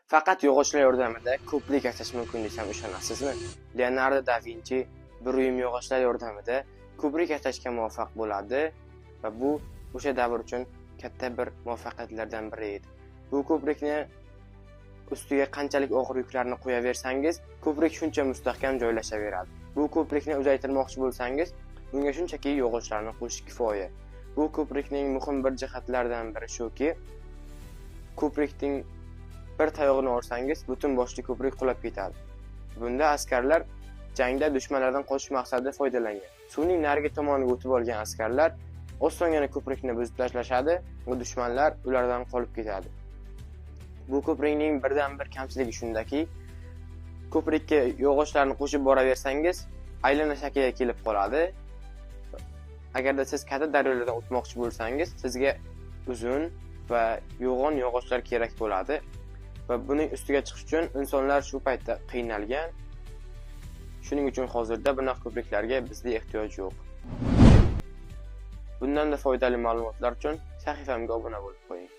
Faqat yog'ochlar yordamida ko'prik yasash mumkin desam ishonasizmi? Leonardo da Vinci bir uyum yog'ochlar yordamida ko'prik yasashga muvaffaq bo'ladi va bu o'sha davr uchun katta bir muvaffaqiyatlardan biri edi. Bu ko'prikni ustiga qanchalik og'ir yuklarni qo'yaversangiz, ko'prik shuncha mustahkam joylashaveradi. Bu ko'prikni uzaytirmoqchi bo'lsangiz, bunga shunchaki yog'ochlarni qo'shish kifoya. Bu ko'prikning muhim bir jihatlaridan biri shuki, ko'prikning bir tayog'ini olsangiz, butun boshli ko'prik qulab ketadi. Bunda askarlar jangda dushmanlardan qochish maqsadida foydalangan. Suvning narigi tomoniga o'tib olgan askarlar osongina ko'prikni buzib tashlashadi va dushmanlar ulardan qolib ketadi. Bu ko'prikning birdan bir kamchiligi shundaki, ko'prikka yog'ochlarni qo'shib boraversangiz, aylana shakliga kelib qoladi. Agarda siz katta daryolardan o'tmoqchi bo'lsangiz, sizga uzun va yo'g'on yog'ochlar kerak bo'ladi va buning ustiga chiqish uchun insonlar shu paytda qiynalgan. Shuning uchun hozirda bunaqa ko'priklarga bizda ehtiyoj yo'q. Bundan da foydali ma'lumotlar uchun sahifamga obuna bo'lib qo'ying.